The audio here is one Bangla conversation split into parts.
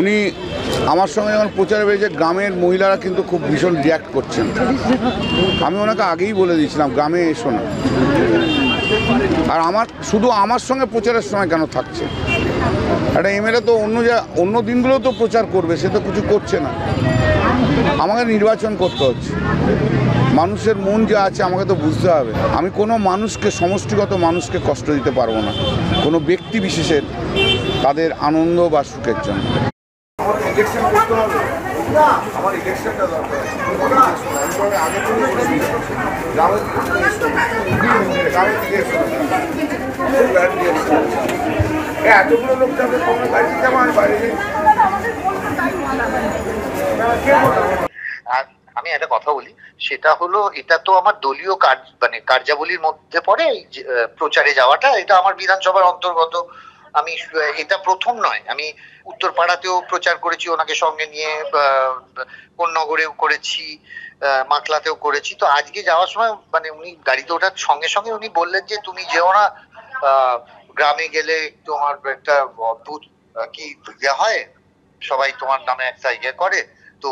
উনি আমার সঙ্গে যখন প্রচারে বেরিয়েছে গ্রামের মহিলারা কিন্তু খুব ভীষণ রিয়াক্ট করছেন। আমি ওনাকে আগেই বলে দিয়েছিলাম গ্রামে এসো না। আর শুধু আমার সঙ্গে প্রচারের সময় কেন থাকছে? একটা এমএলএ তো অন্য দিনগুলোও তো প্রচার করবে, সে তো কিছু করছে না। আমাকে নির্বাচন করতে হচ্ছে, মানুষের মন যা আছে আমাকে তো বুঝতে হবে। আমি কোনো মানুষকে, সমষ্টিগত মানুষকে কষ্ট দিতে পারবো না, কোনো ব্যক্তি বিশেষের তাদের আনন্দ বা সুখের জন্য। আমার ইলেকশনটা দরকার। এতগুলো লোক যাবে বাইরে। আমি একটা কথা বলি, সেটা হলো এটা তো আমার দলীয় কার্যাবলীর মধ্যে পড়ে প্রচারে যাওয়াটা। এটা আমার বিধানসভার অন্তর্গত। আমি এটা প্রথম নয়, আমি উত্তরপাড়াতেও প্রচার করেছি ওনাকে সঙ্গে নিয়ে, কোন্নগরেও করেছি, মাখলাতেও করেছি। তো আজকে যাওয়ার সময় উনি গাড়িতে ওঠার সঙ্গে সঙ্গে উনি বললেন যে তুমি যেও না, গ্রামে গেলে তোমার একটা অদ্ভুত কি ইয়ে হয়, সবাই তোমার নামে একটা ইয়ে করে, তো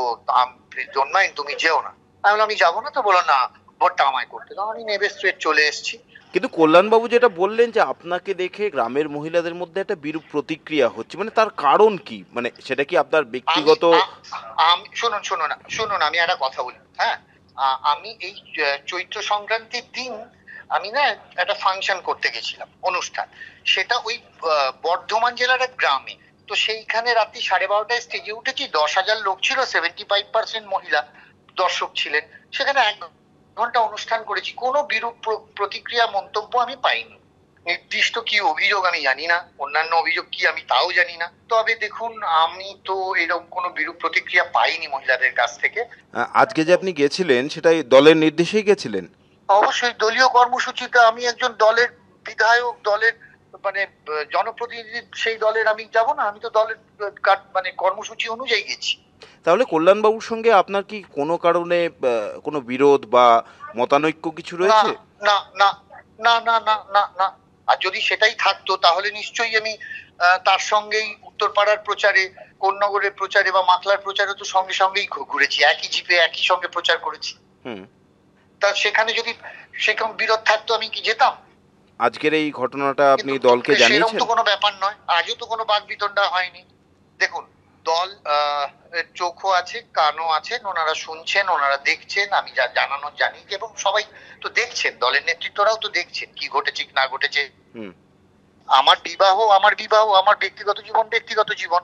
তুমি যেও না। আমি বললাম আমি যাবো না। তো বলো না, ভোটটা আমায় করতে দাও। আমি নেবে স্ট্রেট চলে এসেছি। কিন্তু কল্যাণবাবু যেটা বললেন যে আপনাকে দেখে গ্রামের মহিলাদের মধ্যে একটা বিরূপ প্রতিক্রিয়া হচ্ছে, তার কারণ কি? সেটা কি আপনার ব্যক্তিগত? শুনুন আমি একটা কথা বলি। হ্যাঁ, আমি এই চৈত্র সংক্রান্তির দিন আমি না একটা ফাংশন করতে গেছিলাম, অনুষ্ঠান। সেটা ওই বর্ধমান জেলার এক গ্রামে। তো সেইখানে রাত্রি 12:30টায় স্টেজে উঠেছি। 10,000 লোক ছিল, 75% মহিলা দর্শক ছিলেন। সেখানে 1 ঘন্টা অনুষ্ঠান করেছি, কোনো বিরূপ প্রতিক্রিয়া, মন্তব্য আমি পাইনি। নির্দিষ্ট কি অভিযোগ আমি জানি না, অন্যান্য অভিযোগ কি আমি তাও জানি না। তবে দেখুন, আমি তো এরকম কোনো বিরূপ প্রতিক্রিয়া পাইনি মহিলাদের কাছ থেকে। আজকে যে আপনি গেছিলেন সেটাই দলের নির্দেশেই গেছিলেন? অবশ্যই দলীয় কর্মসূচিতে। আমি একজন দলের বিধায়ক, দলের জনপ্রতিনিধি, সেই দলের আমি যাব না? আমি তো দলের কর্মসূচি অনুযায়ী গেছি। তাহলে কল্যাণবাবুর সঙ্গে আপনার কি কোনো কারণে কোনো বিরোধ বা মতানৈক্য কিছু রয়েছে? না না না না না না না। আর যদি সেটাই থাকতো তাহলে নিশ্চয়ই আমি তার সঙ্গেই উত্তরপাড়ার প্রচারে, কোন্নগরের প্রচারে বা মাখলার প্রচারে তো সঙ্গে সঙ্গেই ঘুরেছি, একই জিপে একই সঙ্গে প্রচার করেছি। তা সেখানে যদি সেরকম বিরোধ থাকতো আমি কি যেতাম? আজকের এই ঘটনাটা আপনি দলকে জানিয়েছেন? সেরকম তো কোনো ব্যাপার নয়, আজও তো কোনো বাকবিতণ্ডা হয়নি। দেখুন, দল চোখও আছে, কানও আছে, ওনারা শুনছেন, ওনারা দেখছেন, আমি যা জানানোর জানি, এবং সবাই তো দেখছেন, দলের নেতৃত্বরাও তো দেখছেন কি ঘটেছে না ঘটেছে। আমার বিবাহ, আমার ব্যক্তিগত জীবন।